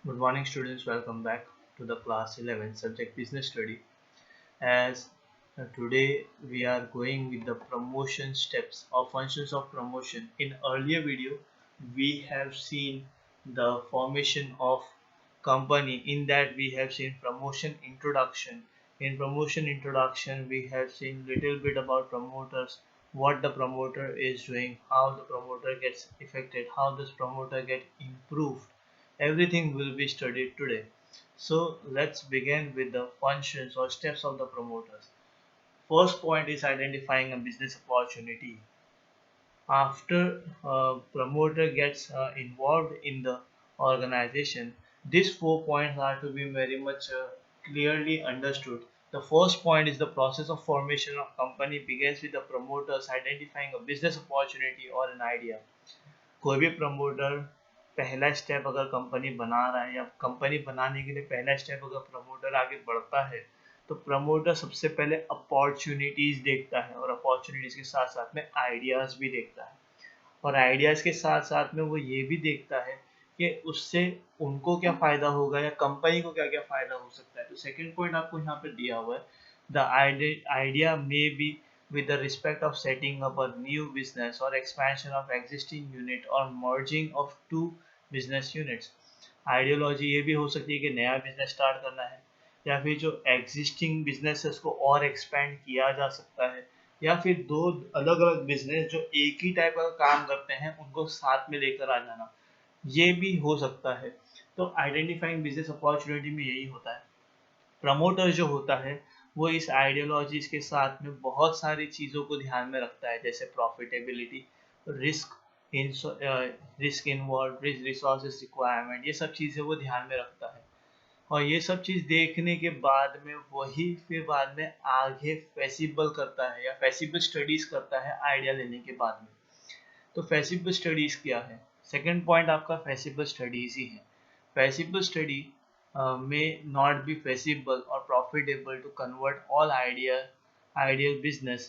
Good morning, students. Welcome back to the class 11 subject business study. As Today we are going with the promotion steps or functions of promotion. In earlier video, we have seen the formation of company. In that, we have seen promotion introduction. In promotion introduction, we have seen little bit about promoters, what the promoter is doing, how the promoter gets affected, how this promoter get improved. Everything will be studied today. So let's begin with the functions or steps of the promoters. First point is identifying a business opportunity. After a promoter gets involved in the organization, these 4 points are to be very much clearly understood. The first point is the process of formation of company begins with the promoters identifying a business opportunity or an idea. कोई भी promoter पहला step अगर company बना रहा है या company बनाने के लिए पहला स्टेप अगर प्रमोटर आगे बढ़ता है तो प्रमोटर सबसे पहले अपॉर्चुनिटीज देखता है और अपॉर्चुनिटीज के साथ साथ में आइडियाज भी देखता है और आइडियाज के साथ साथ में वो ये भी देखता है कि उससे उनको क्या फायदा होगा या कंपनी को क्या क्या फायदा हो सकता है। तो सेकंड पॉइंट आपको यहाँ पे दिया हुआ है, the idea may be with the respect of setting up a new business or expansion of existing unit or merging of two business units। Ideology ये भी हो सकती है कि नया बिजनेस स्टार्ट करना है या फिर जो एग्जिस्टिंग बिजनेस है उसको और एक्सपेंड किया जा सकता है या फिर दो अलग अलग बिजनेस जो एक ही टाइप का काम करते हैं उनको साथ में लेकर आ जाना, ये भी हो सकता है। तो आइडेंटिफाइंग बिजनेस अपॉर्चुनिटी में यही होता है। प्रमोटर जो होता है वो इस आइडियोलॉजीज के साथ में बहुत सारी चीज़ों को ध्यान में रखता है, जैसे profitability, risk in risk involve, resources requirement, ये सब चीज़ें वो ध्यान में रखता है। और ये सब चीज़ देखने के बाद में वही फिर बाद में आगे फेसिबल करता है या फेसिबल स्टडीज करता है आइडिया लेने के बाद में। तो फेसिबल स्टडीज क्या है? सेकंड पॉइंट आपका फेसिबल स्टडीज ही है। Feasible study may not be feasible or profitable to convert all ideal business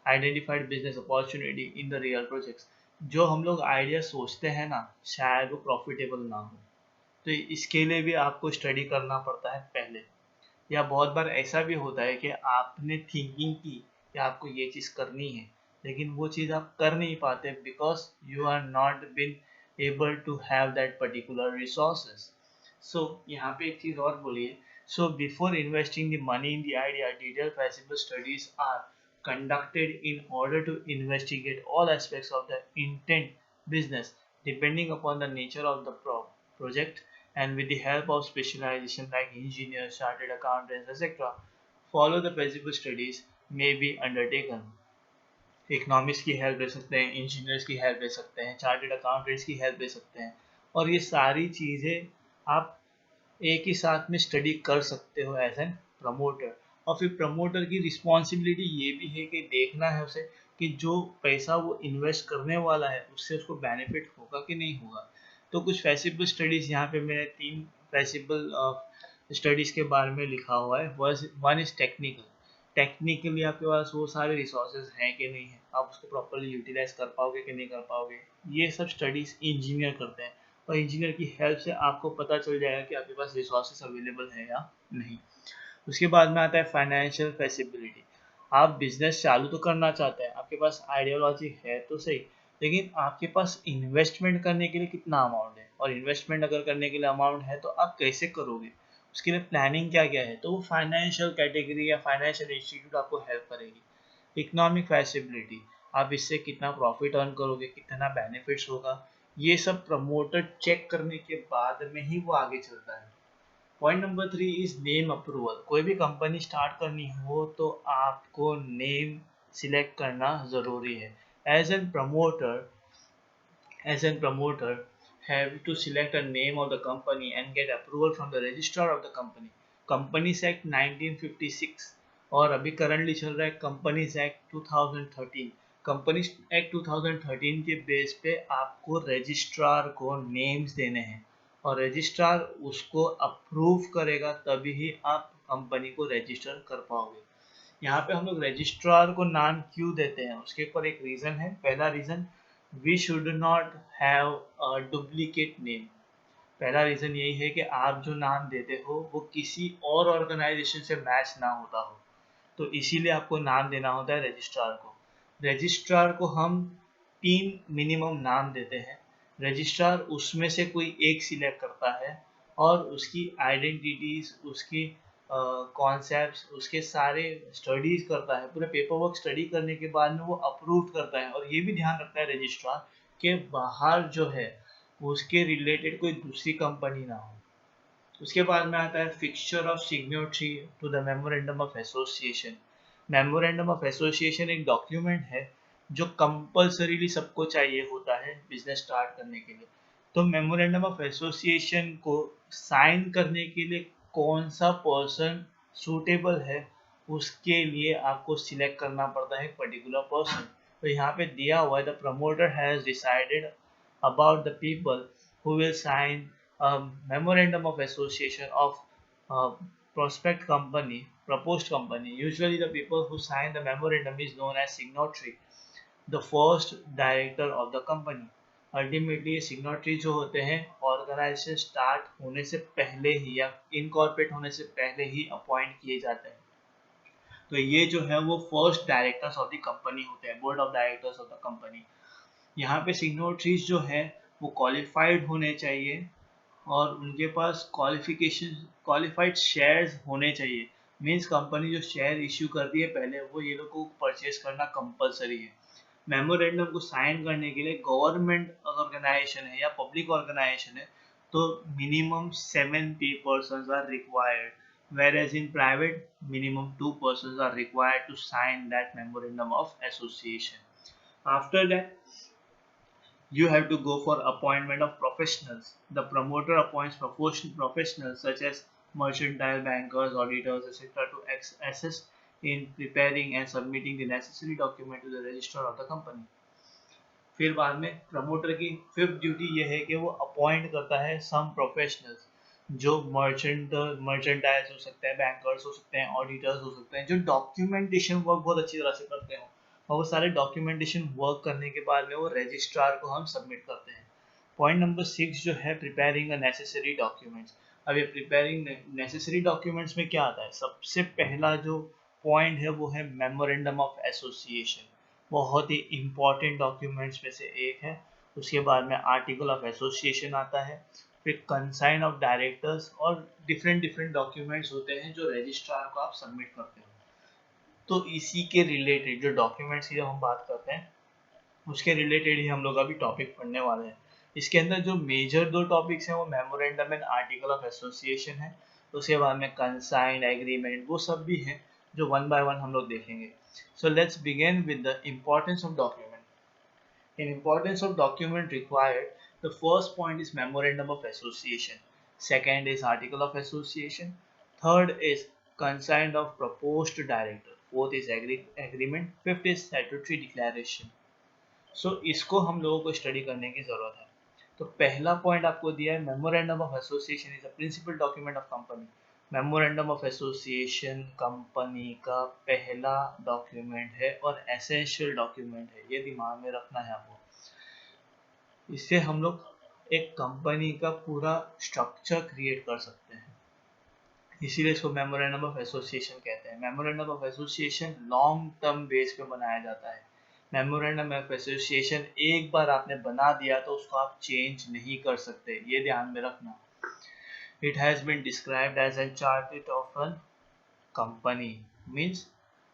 identified business opportunity in the real projects। जो हम लोग आइडिया सोचते हैं ना, शायद वो प्रॉफिटेबल ना हो, तो इसके लिए भी आपको स्टडी करना पड़ता है पहले। या बहुत बार ऐसा भी होता है कि आपने थिंकिंग की कि आपको ये चीज़ करनी है लेकिन वो चीज़ आप कर नहीं पाते because you are not been able to have that particular resources. So यहाँ पे एक चीज़ और बोलिए, so before investing the money in the idea detail feasible studies are conducted in order to investigate all aspects of the intent business depending upon the nature of the project, and with the help of specialization like engineers, chartered accountants, etc., follow the feasible studies may be undertaken। Economics की help ले सकते हैं, engineers की help ले सकते हैं, chartered accountants की help ले सकते हैं, और ये सारी चीज़ें आप एक ही साथ में स्टडी कर सकते हो एज एन प्रमोटर। और फिर प्रमोटर की रिस्पॉन्सिबिलिटी ये भी है कि देखना है उसे कि जो पैसा वो इन्वेस्ट करने वाला है उससे उसको बेनिफिट होगा कि नहीं होगा। तो कुछ फैसिबल स्टडीज़ यहाँ पे मैंने 3 फैसिबल स्टडीज़ के बारे में लिखा हुआ है। One is technical. टेक्निकली आपके पास वो सारे रिसोर्सेज हैं कि नहीं है, आप उसको प्रॉपरली यूटिलाइज कर पाओगे कि नहीं कर पाओगे, ये सब स्टडीज़ इंजीनियर करते हैं। और इंजीनियर की हेल्प से आपको पता चल जाएगा कि आपके पास रिसोर्सेज अवेलेबल है या नहीं। उसके बाद में आता है फाइनेंशियल फेसिबिलिटी। आप बिजनेस चालू तो करना चाहते हैं, आपके पास आइडियोलॉजी है तो सही, लेकिन आपके पास इन्वेस्टमेंट करने के लिए कितना अमाउंट है, और इन्वेस्टमेंट अगर करने के लिए अमाउंट है तो आप कैसे करोगे, उसके लिए प्लानिंग क्या क्या है। तो वो फाइनेंशियल कैटेगरी या फाइनेंशियल इंस्टीट्यूट आपको हेल्प करेगी। इकोनॉमिक फैसिबिलिटी, आप इससे कितना प्रॉफिट अर्न करोगे, कितना बेनिफिट्स होगा, ये सब प्रमोटर चेक करने के बाद में ही वो आगे चलता है। Point number 3 is name approval. कोई भी कंपनी स्टार्ट करनी हो तो आपको नेम सिलेक्ट करना ज़रूरी है। As an promoter have to select a name of the company and get approval from the registrar of the company। Companies Act 1956 और अभी करंटली चल रहा है कंपनीज एक्ट 2013। कंपनीज एक्ट 2013 के बेस पे आपको रजिस्ट्रार को नेम्स देने हैं और रजिस्ट्रार उसको अप्रूव करेगा तभी ही आप कंपनी को रजिस्टर कर पाओगे। यहाँ पे हम लोग रजिस्ट्रार को नाम क्यों देते हैं उसके ऊपर एक रीज़न है। पहला reason, we should not have a duplicate name। पहला रीज़न यही है कि आप जो नाम देते हो वो किसी और ऑर्गेनाइजेशन से मैच ना होता हो, तो इसीलिए आपको नाम देना होता है रजिस्ट्रार को। रजिस्ट्रार को हम 3 मिनिमम नाम देते हैं। रजिस्ट्रार उसमें से कोई एक सिलेक्ट करता है और उसकी आइडेंटिटीज, उसकी कॉन्सेप्ट्स, उसके सारे स्टडीज करता है। पूरे पेपर वर्क स्टडी करने के बाद में वो अप्रूव करता है, और ये भी ध्यान रखता है रजिस्ट्रार के बाहर जो है उसके रिलेटेड कोई दूसरी कंपनी ना हो। उसके बाद में आता है fixture of signatory to the memorandum of association. Memorandum of association एक डॉक्यूमेंट है जो कंपल्सरीली सबको चाहिए होता है बिजनेस स्टार्ट करने के लिए। तो मेमोरेंडम ऑफ एसोसिएशन को साइन करने के लिए कौन सा पर्सन सूटेबल है, उसके लिए आपको सिलेक्ट करना पड़ता है एक पर्टिकुलर पर्सन। तो यहाँ पे दिया हुआ है, the promoter has decided about the people who will sign a memorandum of association of a proposed company. Usually the people who sign the memorandum is known as signatory, the first director of the company. Ultimately signatory जो होते हैं organisation start होने से पहले ही या incorporate होने से पहले ही अपॉइंट किए जाते हैं। तो ये जो है वो first directors of the company होते हैं, board of directors of the company. यहाँ पे सिग्नेटरीज जो है वो क्वालिफाइड होने चाहिए और उनके पास क्वालिफाइड शेयर्स होने चाहिए। मींस कंपनी जो शेयर इश्यू करती है पहले, वो ये लोग को परचेज करना कंपलसरी है। मेमोरेंडम को साइन करने के लिए गवर्नमेंट ऑर्गेनाइजेशन है या पब्लिक ऑर्गेनाइजेशन है तो minimum 7 persons are required, whereas in private minimum 2 persons are required to sign that memorandum of association. After that, you have to go for appointment of professionals. The promoter appoints professionals such as mercantile bankers, auditors, etc. to assist in preparing and submitting the necessary document to the registrar of the company. फिर बाद में promoter की fifth duty ये है कि वो appoint करता है सम प्रोफेशनल्स, जो मर्चेंटाइल्स हो सकते हैं, बैंकर्स हो सकते हैं, ऑडिटर्स हो सकते हैं, जो डॉक्यूमेंटेशन वर्क बहुत अच्छी तरह से करते हो। और वो सारे डॉक्यूमेंटेशन वर्क करने के बाद में वो रजिस्ट्रार को हम सबमिट करते हैं। पॉइंट नंबर 6 जो है प्रिपेयरिंग अ नेसेसरी डॉक्यूमेंट्स। अब ये प्रिपेयरिंग नेसेसरी डॉक्यूमेंट्स में क्या आता है, सबसे पहला जो पॉइंट है वो है मेमोरेंडम ऑफ एसोसिएशन। बहुत ही इम्पॉर्टेंट डॉक्यूमेंट्स में से एक है। उसके बाद में आर्टिकल ऑफ एसोसिएशन आता है, फिर कंसाइन ऑफ डायरेक्टर्स और डिफरेंट डिफरेंट डॉक्यूमेंट्स होते हैं जो रजिस्ट्रार को आप सबमिट करते हो। तो इसी के रिलेटेड जो डॉक्यूमेंट्स की जब हम बात करते हैं उसके रिलेटेड ही हम लोग अभी टॉपिक पढ़ने वाले हैं। इसके अंदर जो मेजर 2 टॉपिक्स हैं वो memorandum and article of association है। उसके बाद में कंसाइन एग्रीमेंट वो सब भी हैं जो वन बाय वन हम लोग देखेंगे। So let's begin with the importance of document. In importance of document required, the first point is memorandum of association. Second is article of association. Third is consent of proposed director. Fourth is agreement. Fifth is statutory declaration. So इसको हम लोगों को study करने की जरूरत है। तो पहला पॉइंट आपको दिया है, memorandum of association is a principal document of company. Memorandum of association company का पहला डॉक्यूमेंट है और एसेंशियल डॉक्यूमेंट है, ये दिमाग में रखना है आपको। इससे हम लोग एक कंपनी का पूरा स्ट्रक्चर क्रिएट कर सकते हैं, इसीलिए इसको मेमोरेंडम ऑफ एसोसिएशन कहते हैं। Memorandum of association long term base पे बनाया जाता है। मेमोरेंडम ऑफ एसोसिएशन एक बार आपने बना दिया तो उसको आप चेंज नहीं कर सकते, ये ध्यान में रखना। It has been described as a charter of a company, means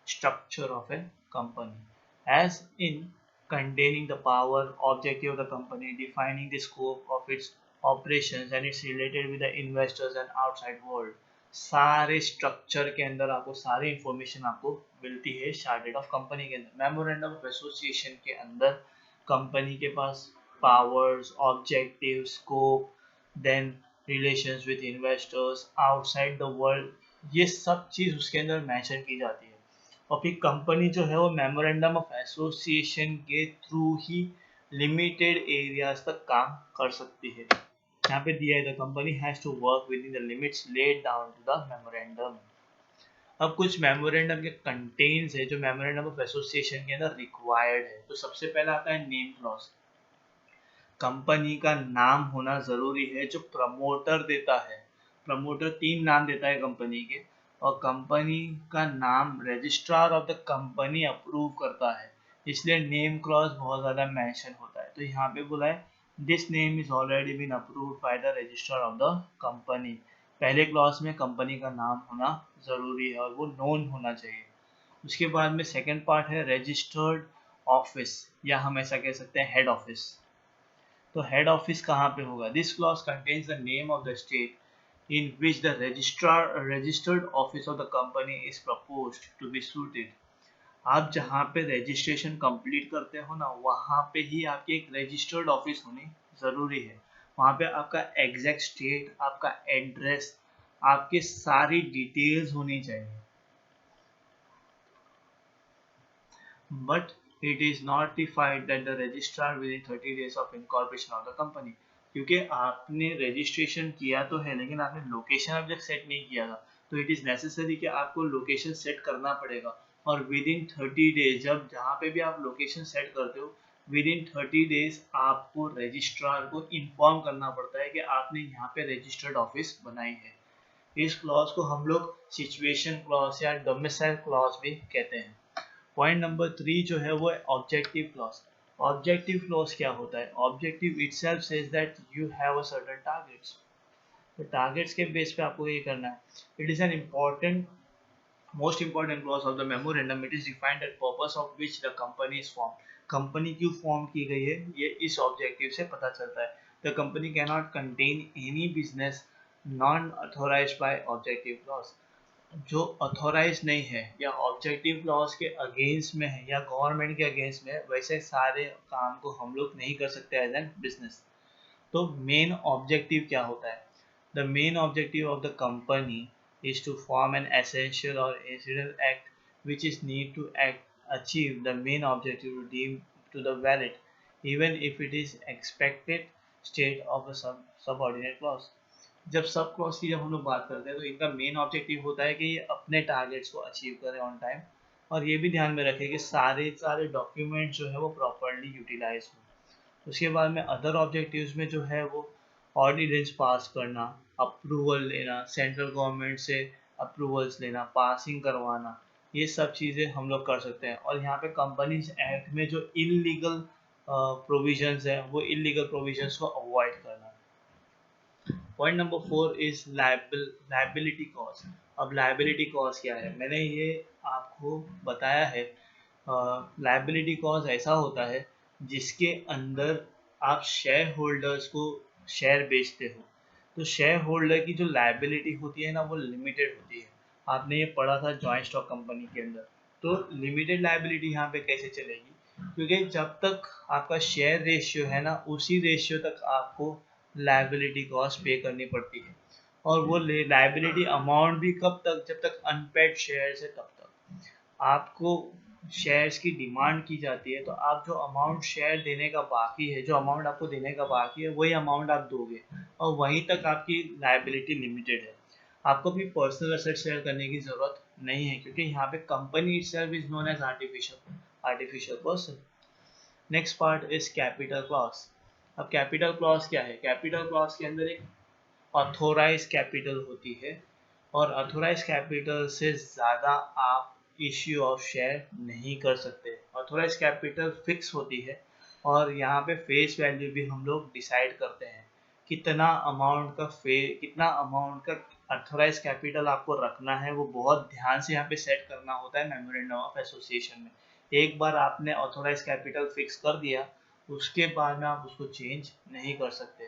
structure of a company, as in containing the power, objective of the company, defining the scope of its operations and it's related with the investors and outside world। सारे structure के अंदर आपको सारी information आपको मिलती है chartered of company के अंदर। मेमोरेंडम ऑफ एसोसिएशन के अंदर कंपनी के पास powers, objective, scope, then relations with investors, outside the world, ये सब चीज़ उसके अंदर मेंशन की जाती है। और फिर कंपनी जो है वो मेमोरेंडम ऑफ एसोसिएशन के थ्रू ही लिमिटेड एरियाज तक काम कर सकती है। यहाँ पे दिया है, the company has to work within the limits laid down to the memorandum. अब कुछ मेमोरेंडम के कंटेंट्स है जो मेमोरेंडम ऑफ एसोसिएशन के अंदर रिक्वायर्ड है। तो सबसे पहला आता है नेम क्लॉज। कंपनी का नाम होना ज़रूरी है जो प्रमोटर देता है। प्रमोटर 3 नाम देता है कंपनी के, और कंपनी का नाम registrar of the company approve करता है, इसलिए नेम क्लॉज बहुत ज़्यादा मेंशन होता है। तो यहाँ पे बोला है this name is already been approved by the registrar of the company. पहले क्लॉज में कंपनी का नाम होना ज़रूरी है और वो नोन होना चाहिए। उसके बाद में सेकेंड पार्ट है रजिस्टर्ड ऑफिस, या हम ऐसा कह सकते हैं हेड ऑफिस। तो हेड ऑफिस कहाँ पे होगा? This clause contains the name of the state in which the registered office of the company is proposed to be suited. आप जहाँ पे रजिस्ट्रेशन कंप्लीट करते हो ना, वहाँ पे ही आपकी एक रजिस्टर्ड ऑफिस होनी ज़रूरी है। वहाँ पे आपका एग्जैक्ट स्टेट, आपका एड्रेस, आपकी सारी डिटेल्स होनी चाहिए। But it is notified that the registrar within 30 days of incorporation of the company। क्योंकि आपने रजिस्ट्रेशन किया तो है, लेकिन आपने लोकेशन अब तक सेट नहीं किया था, तो इट इज़ नेसेसरी कि आपको लोकेशन सेट करना पड़ेगा। और विद इन 30 डेज, जब जहाँ पे भी आप लोकेशन सेट करते हो, विद इन 30 डेज आपको रजिस्ट्रार को इन्फॉर्म करना पड़ता है कि आपने यहाँ पे रजिस्टर्ड ऑफिस बनाई है। इस क्लॉज को हम लोग सिचुएशन क्लॉज या डोमिसाइल क्लॉज भी कहते हैं। पॉइंट नंबर 3 जो है वो है ऑब्जेक्टिव क्लॉज। ऑब्जेक्टिव क्लॉज क्या होता है? Objective itself says that you have a certain targets. तो टारगेट्स के बेस पे आपको ये करना है। It is an important most important clause of the memorandum. It is defined that purpose of which the company is form. Company क्यों form की गई है, ये इस ऑब्जेक्टिव से पता चलता है। The company can not contain any business non authorised bye objective clause. जो अथोराइज नहीं है या ऑब्जेक्टिव क्लॉज के अगेंस्ट में है या गवर्नमेंट के अगेंस्ट में है, वैसे सारे काम को हम लोग नहीं कर सकते एज एन बिजनेस। तो मेन ऑब्जेक्टिव क्या होता है? The main objective of the company is to form an essential और incident act which is need to act achieve the main objective deem to the valid even if it is expected state of a subordinate clause. जब सब clause की जब हम लोग बात करते हैं, तो इनका मेन ऑब्जेक्टिव होता है कि ये अपने टारगेट्स को अचीव करें ऑन टाइम, और ये भी ध्यान में रखें कि सारे सारे डॉक्यूमेंट जो है वो प्रॉपरली यूटिलाइज हो। उसके बाद में अदर ऑब्जेक्टिव्स में जो है वो ऑर्डिनेंस पास करना, अप्रूवल लेना, सेंट्रल गवर्नमेंट से अप्रूवल्स लेना, पासिंग करवाना, ये सब चीज़ें हम लोग कर सकते हैं। और यहाँ पे कंपनीज एक्ट में जो इलीगल प्रोविजंस है, वो इलीगल प्रोविजंस को अवॉइड करना। Point number 4 is liability cause. अब लाइबिलिटी कॉज क्या है, मैंने ये आपको बताया है। लाइबिलिटी कॉज ऐसा होता है जिसके अंदर आप शेयर होल्डर्स को शेयर बेचते हो। तो शेयर होल्डर की जो लाइबिलिटी होती है ना, वो लिमिटेड होती है। आपने ये पढ़ा था जॉइंट स्टॉक कंपनी के अंदर। तो लिमिटेड लाइबिलिटी यहाँ पे कैसे चलेगी? क्योंकि जब तक आपका शेयर रेशियो है ना, उसी रेशियो तक आपको लाइबिलिटी कॉस्ट पे करनी पड़ती है। और वो लाइबिलिटी अमाउंट भी कब तक? जब तक अनपेड शेयर्स है तब तक। आपको शेयर्स की डिमांड की जाती है, तो आप जो अमाउंट शेयर देने का बाकी है, जो अमाउंट आपको देने का बाकी है, वही अमाउंट आप दोगे, और वहीं तक आपकी लाइबिलिटी लिमिटेड है। आपको अपनी पर्सनल एसेट शेयर करने की ज़रूरत नहीं है, क्योंकि यहाँ पे company itself is known as artificial person. Next part is capital clause. अब कैपिटल क्लॉज क्या है? कैपिटल क्लॉज के अंदर एक ऑथोराइज कैपिटल होती है, और ऑथोराइज कैपिटल से ज़्यादा आप इश्यू ऑफ शेयर नहीं कर सकते। ऑथोराइज कैपिटल फिक्स होती है, और यहाँ पे फेस वैल्यू भी हम लोग डिसाइड करते हैं कितना अमाउंट का ऑथोराइज कैपिटल आपको रखना है। वो बहुत ध्यान से यहाँ पे सेट करना होता है मेमोरेंडम ऑफ एसोसिएशन में। एक बार आपने ऑथोराइज कैपिटल फिक्स कर दिया, उसके बाद में आप उसको चेंज नहीं कर सकते।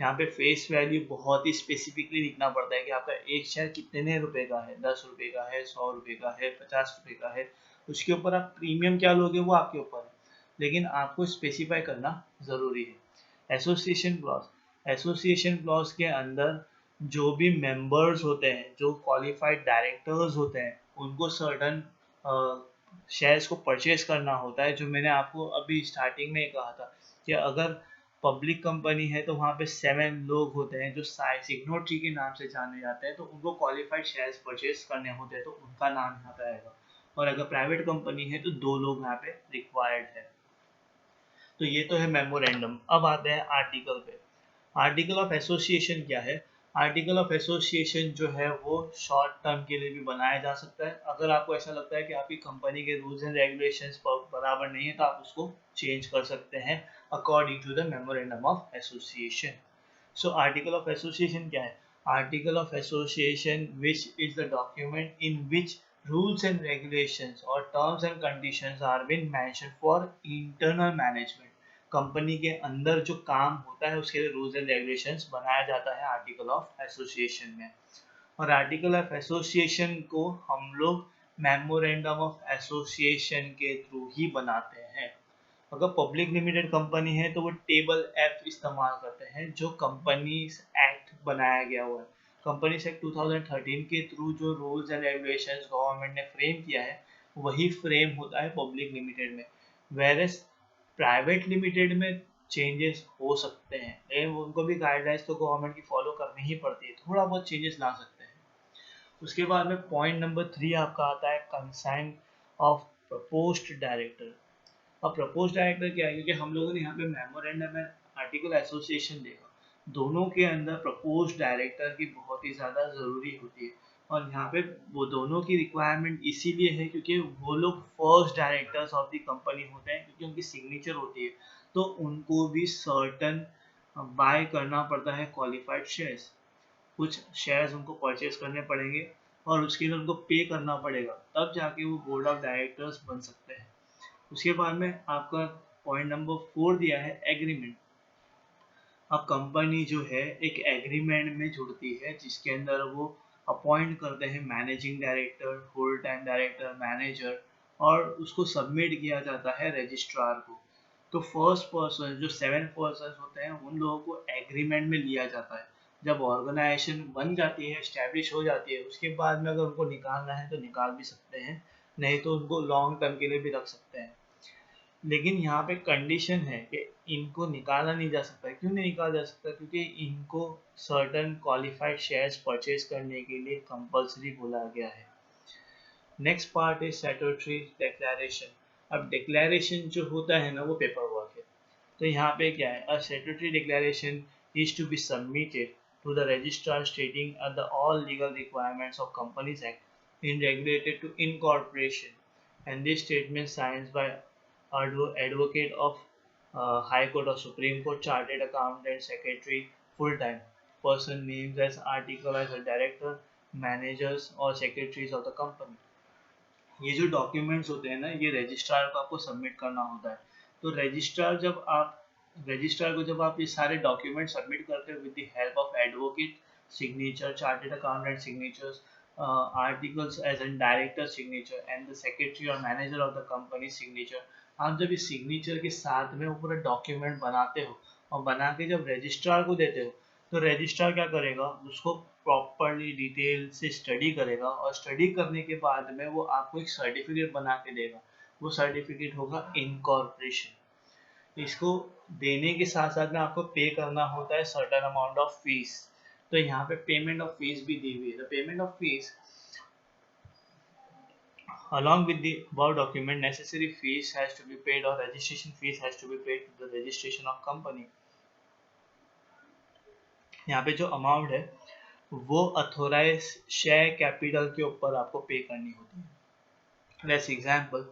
यहाँ पे फेस वैल्यू बहुत ही स्पेसिफिकली लिखना पड़ता है कि आपका एक शेयर कितने रुपए का है, 10 रुपए का है, 100 रुपए का है, 50 रुपए का है। उसके ऊपर आप प्रीमियम क्या लोगे वो आपके ऊपर है, लेकिन आपको स्पेसिफाई करना ज़रूरी है। एसोसिएशन क्लॉज के अंदर जो भी मेंबर्स होते हैं, जो क्वालिफाइड डायरेक्टर्स होते हैं, उनको सर्टन शेयर्स को परचेज करना होता है। जो मैंने आपको अभी स्टार्टिंग में कहा था कि अगर पब्लिक कंपनी है तो वहाँ पे 7 लोग होते हैं जो सिग्नेटरी के नाम से जाने जाते हैं, तो उनको क्वालिफाइड शेयर्स परचेज करने होते हैं, तो उनका नाम यहाँ पे आएगा। और अगर प्राइवेट कंपनी है तो 2 लोग यहाँ पे रिक्वायर्ड है। तो ये तो है मेमोरेंडम। अब आते हैं आर्टिकल पे। आर्टिकल ऑफ एसोसिएशन क्या है? आर्टिकल ऑफ एसोसिएशन जो है वो शॉर्ट टर्म के लिए भी बनाया जा सकता है। अगर आपको ऐसा लगता है कि आपकी कंपनी के रूल्स एंड रेगुलेशंस बराबर नहीं है तो आप उसको चेंज कर सकते हैं according to the memorandum of association. So article of association क्या है? Article of association which is the document in which rules and regulations or terms and conditions are been mentioned for internal management। Company के अंदर जो काम होता है उसके लिए रूल्स एंड रेगुलेशंस बनाया जाता है आर्टिकल ऑफ एसोसिएशन में। और आर्टिकल ऑफ एसोसिएशन को हम लोग मेमोरेंडम ऑफ एसोसिएशन के थ्रू ही बनाते हैं। अगर पब्लिक लिमिटेड कंपनी है तो वो टेबल एफ इस्तेमाल करते हैं जो कंपनीज एक्ट बनाया गया हुआ है। कंपनीज एक्ट 2013 के थ्रू जो रूल्स एंड रेगुलेशंस गवर्नमेंट ने फ्रेम किया है वही फ्रेम होता है पब्लिक लिमिटेड में। वेरएस प्राइवेट लिमिटेड में चेंजेस हो सकते हैं लेकिन उनको भी गाइडलाइंस तो गवर्नमेंट की फॉलो करनी ही पड़ती है, थोड़ा बहुत चेंजेस ला सकते हैं। उसके बाद में पॉइंट नंबर 3 आपका आता है कंसाइन ऑफ प्रपोज्ड डायरेक्टर। अब प्रपोज डायरेक्टर क्या है? क्योंकि हम लोगों ने यहाँ पे मेमोरेंडम में आर्टिकल एसोसिएशन देखा, दोनों के अंदर प्रपोज डायरेक्टर की बहुत ही ज़्यादा ज़रूरी होती है। और यहाँ पे वो दोनों की रिक्वायरमेंट इसीलिए है क्योंकि वो लोग first directors of the company होते हैं, क्योंकि उनकी सिग्नेचर होती है तो उनको भी सर्टन बाय करना पड़ता है क्वालिफाइड शेयर्स। कुछ शेयर्स उनको परचेज करने पड़ेंगे और उसके लिए उनको पे करना पड़ेगा, तब जाके वो बोर्ड ऑफ डायरेक्टर्स बन सकते हैं। उसके बाद में आपका पॉइंट नंबर 4 दिया है एग्रीमेंट। अब कंपनी जो है एक एग्रीमेंट में जुड़ती है जिसके अंदर वो अपॉइंट करते हैं managing director, whole time director, manager, और उसको सबमिट किया जाता है रजिस्ट्रार को। तो फर्स्ट पर्सन जो 7 पर्सन होते हैं उन लोगों को एग्रीमेंट में लिया जाता है। जब ऑर्गेनाइजेशन बन जाती है, स्टैब्लिश हो जाती है, उसके बाद में अगर उनको निकालना है तो निकाल भी सकते हैं, नहीं तो उनको लॉन्ग टर्म के लिए भी रख सकते हैं। लेकिन यहाँ पे कंडीशन है कि इनको निकाला नहीं जा सकता। क्यों नहीं निकाला जा सकता? क्योंकि इनको सर्टेन क्वालिफाइड शेयर्स परचेज करने के लिए कंपलसरी बोला गया है। Next part is statutory declaration. अब डिक्लेरेशन जो होता है ना वो पेपर वर्क है। तो यहाँ पे क्या है? A statutory declaration is to be submitted to the registrar stating the all legal requirements of Companies Act in regulated to incorporation, and this statement signed by advocate of High Court or Supreme Court, Chartered Accountant, Secretary, full-time person named as article as a director, managers or secretaries of the company। ये जो documents होते हैं ना ये registrar को आपको submit करना होता है। तो रजिस्ट्रार को जब आप ये सारे डॉक्यूमेंट सबमिट करते हो with the help of advocate signature, chartered accountant signatures, articles as an director signature and the secretary और manager of the company signature, आप जब इस सिग्नेचर के साथ में वो पूरा डॉक्यूमेंट बनाते हो और बना के जब रजिस्ट्रार को देते हो तो रजिस्ट्रार क्या करेगा? उसको प्रॉपरली डिटेल से स्टडी करेगा और स्टडी करने के बाद में वो आपको एक सर्टिफिकेट बना के देगा। वो सर्टिफिकेट होगा इनकॉर्पोरेशन। इसको देने के साथ साथ में आपको पे करना होता है सर्टेन अमाउंट ऑफ फीस। तो यहाँ पे पेमेंट ऑफ फीस भी दी हुई है। The payment of fees along with the above document necessary fees has to be paid or registration fees has to be paid to the registration of company। यहाँ पे जो amount है वो authorise share capital के ऊपर आपको पे करनी होती है। फॉर एग्जांपल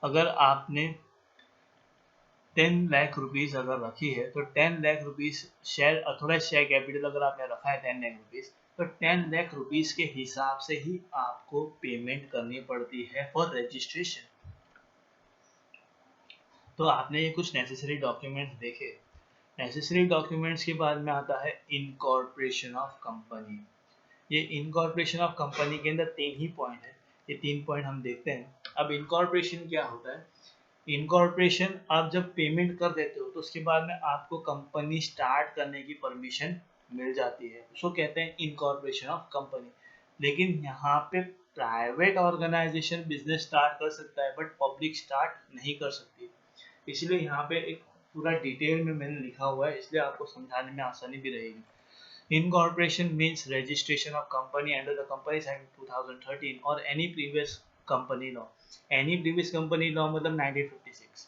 अगर आपने 10 लाख रुपीस अगर रखी है तो 10 lakh rupees share authorise share capital अगर आपने रखा है 10 लाख रुपीस, तो 10 लाख रुपीस के हिसाब से ही आपको पेमेंट करनी पड़ती है फॉर रजिस्ट्रेशन। तो आपने ये कुछ नेसेसरी डॉक्यूमेंट्स देखे। नेसेसरी डॉक्यूमेंट्स के बाद में आता है इनकॉर्पोरेशन ऑफ कंपनी। ये इनकॉर्पोरेशन ऑफ कंपनी के अंदर 3 ही पॉइंट है, ये 3 पॉइंट हम देखते हैं। अब इनकॉर्पोरेशन क्या होता है? इनकॉर्पोरेशन आप जब पेमेंट कर देते हो तो उसके बाद में आपको कंपनी स्टार्ट करने की परमिशन मिल जाती है, उसको कहते हैं इनकॉर्पोरेशन ऑफ कंपनी। लेकिन यहाँ पे प्राइवेट ऑर्गेनाइजेशन बिजनेस स्टार्ट कर सकता है बट पब्लिक स्टार्ट नहीं कर सकती। इसलिए यहाँ पे एक पूरा डिटेल में मैंने लिखा हुआ है, इसलिए आपको समझाने में आसानी भी रहेगी। Incorporation means registration of company under the Companies Act 2013 or any previous company law। Any previous company law मतलब 1956।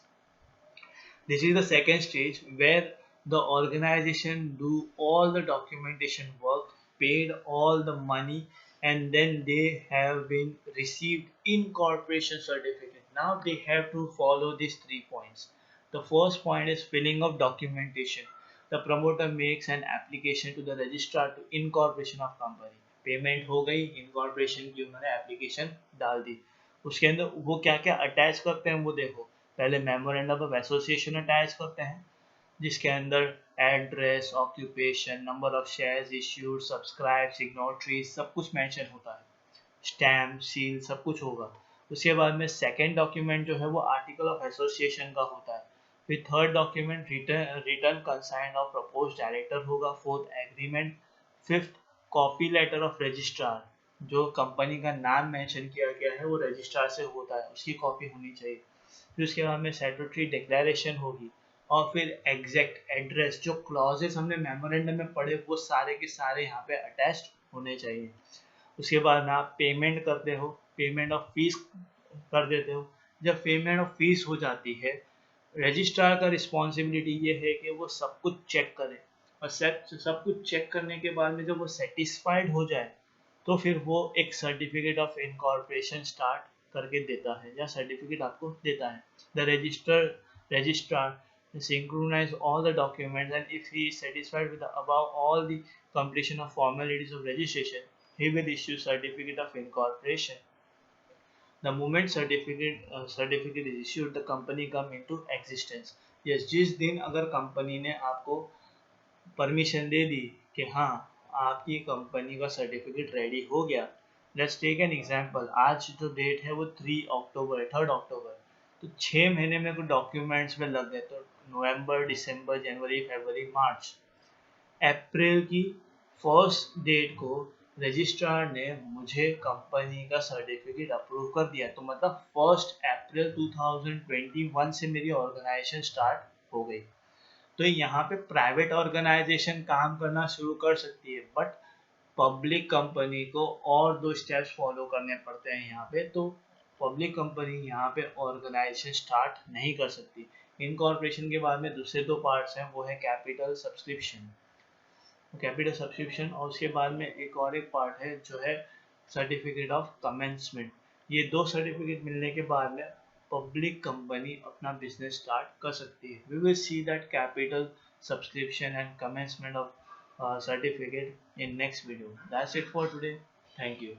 This is the second stage where the organization do all the documentation work, paid all the money, and then they have been received incorporation certificate. Now they have to follow these 3 points. The first point is filling of documentation. The promoter makes an application to the registrar to incorporation of company. Payment हो गई, incorporation की उन्होंने application डाल दी. उसके अंदर वो क्या क्या अटैच करते हैं वो देखो. पहले मेमोरेंडम ऑफ एसोसिएशन अटैच करते हैं जिसके अंदर address, occupation, number of shares issued, subscribe, signatories सब कुछ मेंशन होता है. स्टैम्प, सील सब कुछ होगा. उसके बाद में सेकंड डॉक्यूमेंट जो है वो आर्टिकल ऑफ एसोसिएशन का होता है. फिर third document return consign of propose director होगा. Fourth agreement. Fifth copy letter of registrar. जो कंपनी का नाम मेंशन किया गया है वो रजिस्ट्रार से होता है, उसकी कॉपी होनी चाहिए. फिर उसके बाद में स्टैट्यूटरी डिक्लेरेशन होगी. और फिर एग्जैक्ट एड्रेस, जो क्लॉजेस हमने मेमोरेंडम में पढ़े वो सारे के सारे यहाँ पे अटैच्ड होने चाहिए. उसके बाद में आप पेमेंट करते हो, पेमेंट ऑफ फीस कर देते हो. जब पेमेंट ऑफ फीस हो जाती है, रजिस्ट्रार का रिस्पॉन्सिबिलिटी ये है कि वो सब कुछ चेक करे. और सब कुछ चेक करने के बाद में जब वो सेटिस्फाइड हो जाए तो फिर वो एक सर्टिफिकेट ऑफ इनकॉर्पोरेशन स्टार्ट करके देता है या सर्टिफिकेट आपको देता है. The registrar synchronize all the documents, and if he is satisfied with the above all the completion of formalities of registration, he will issue certificate of incorporation. The moment certificate is issued, the company come into existence. Yes, जिस दिन अगर company ने आपको permission दे दी कि हाँ आपकी company का certificate ready हो गया. Let's take an example. आज जो डेट है वो 3 अक्टूबर है, 3 अक्टूबर. तो 6 महीने में कुछ डॉक्यूमेंट्स में लग गए. तो नवंबर, दिसंबर, जनवरी, फरवरी, मार्च, अप्रैल की फर्स्ट डेट को रजिस्ट्रार ने मुझे कंपनी का सर्टिफिकेट अप्रूव कर दिया. तो मतलब 1 अप्रैल 2021 से मेरी ऑर्गेनाइजेशन स्टार्ट हो गई. तो यहाँ पे प्राइवेट ऑर्गेनाइजेशन काम करना शुरू कर सकती है, बट पब्लिक कंपनी को और 2 स्टेप्स फॉलो करने पड़ते हैं यहाँ पे. तो पब्लिक कंपनी यहाँ पे ऑर्गेनाइजेशन स्टार्ट नहीं कर सकती. इनकॉर्पोरेशन के बाद में दूसरे 2 पार्ट्स हैं, वो है कैपिटल सब्सक्रिप्शन. और उसके बाद में एक पार्ट है जो है सर्टिफिकेट ऑफ कमेंसमेंट. ये 2 सर्टिफिकेट मिलने के बाद में पब्लिक कंपनी अपना बिजनेस स्टार्ट कर सकती है. We will see that capital subscription and commencement of certificate in next video. That's it for today. Thank you.